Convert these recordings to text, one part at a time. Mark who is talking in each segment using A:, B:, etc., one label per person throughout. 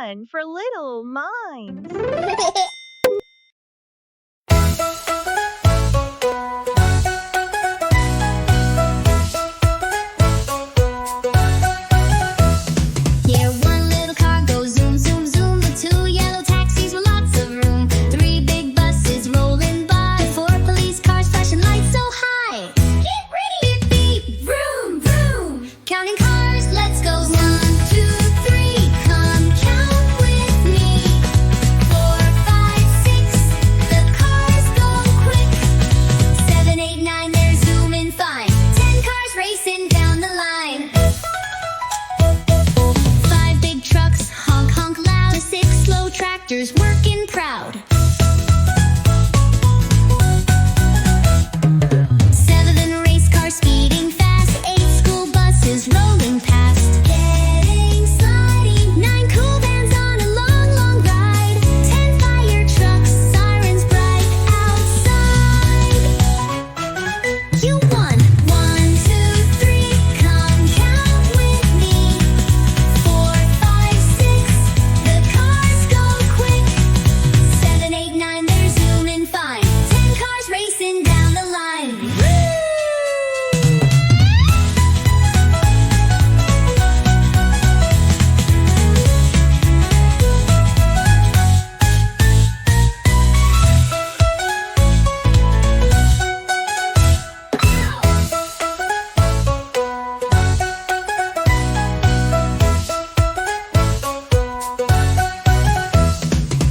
A: fun for little minds.
B: Yeah, one little car goes zoom, zoom, zoom. The two yellow taxis with lots of room. Three big buses rolling by. Four police cars flashing lights so high. Get ready! Beep, beep, vroom, vroom. Counting cars, let's go. 1, 2, 3, come count with me. 4, 5, 6, the cars go quick. 7, 8, 9, they're zooming fine. 10 cars racing down the line. 5 big trucks, honk, honk loud. 6 slow tractors working proud. 7 race cars speeding fast. 8 school buses rolling past. Getting sliding. 9 cool vans on a long, long ride. 10 fire trucks, sirens bright outside. You won. 1, 2, 3, come count with me. 4, 5, 6, the cars go quick. 7, 8, 9, they're zooming fine. 10 cars racing down the line. Woo!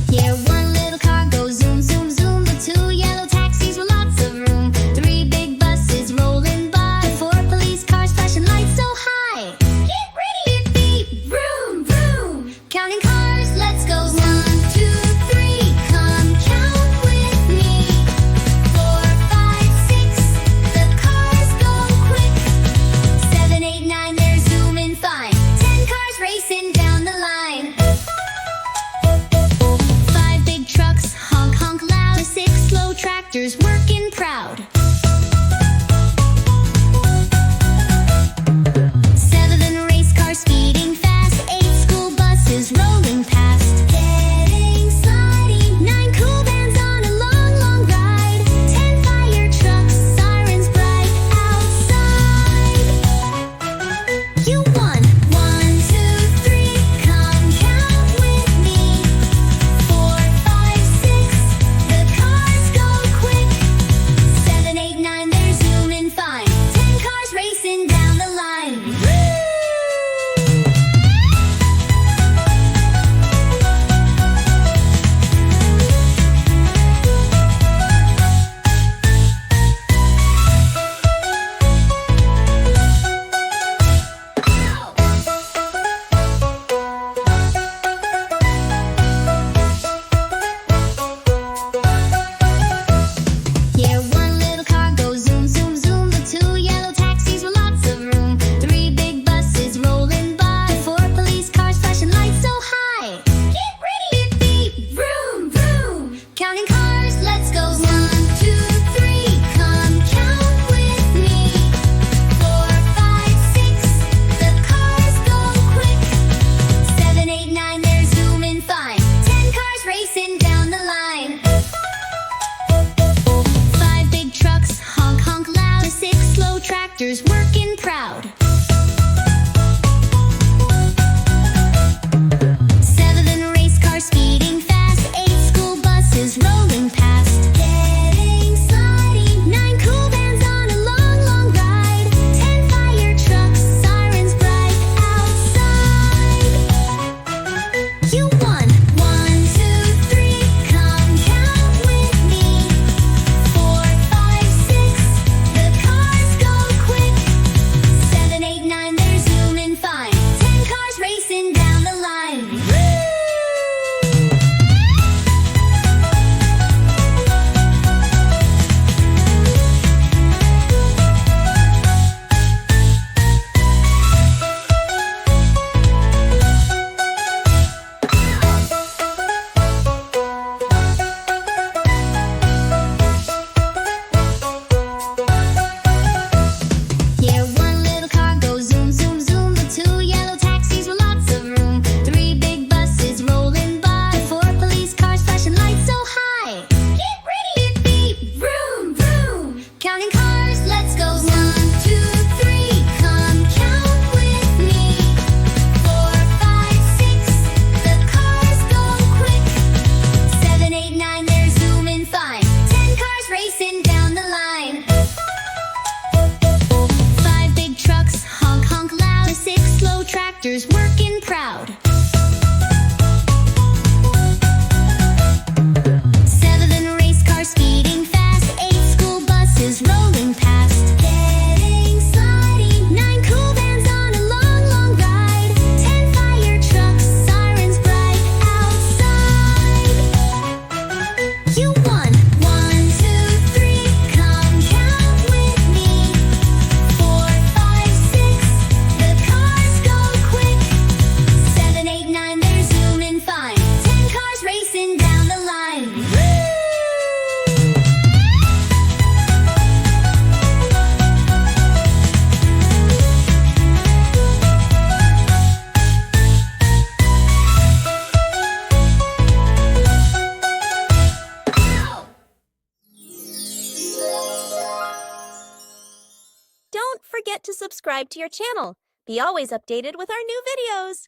B: Yeah, one little car goes zoom, zoom, zoom. The two yellow taxis with lots of room. 3 big buses rolling by. 4 police cars flashing lights so high. Get ready! Beep, beep, vroom, vroom. Counting cars, let's go. 1, 2, 3, come count with me. 4, 5, 6, the cars go quick. 7, 8, 9, they're zooming fine. 10 cars racing down the line. 5 big trucks, honk, honk loud. 6 slow tractors working proud. 7 race cars speeding fast. 8 school buses rolling past. Getting sliding. 9 cool vans on a long, long ride. 10 fire trucks, sirens bright outside. You won. 1, 2, 3, come count with me. 4, 5, 6, the cars go quick. 7, 8, 9, they're zooming fine. 10 cars racing down the line. Woo! Yeah, one little car goes zoom, zoom, zoom. The two yellow taxis with lots of room. 3 big buses rolling by. 4 police cars flashing lights so high. Get ready! Beep, beep, vroom, vroom. Counting cars, let's go. 1, 2, 3, come count with me. 4, 5, 6, the cars go quick. 7, 8, 9, they're zooming fine. 10 cars racing down the line. 5 big trucks, honk, honk loud. 6 slow tractors working proud. 7 race cars speeding fast. 8 school buses rolling past. Getting sliding. 9 cool vans on a long, long ride. 10 fire trucks, sirens bright outside. You won. 1, 2, 3, come count with me. 4, 5, 6, the cars go quick. 7,
C: forget to subscribe to your channel. Be always updated with our new videos.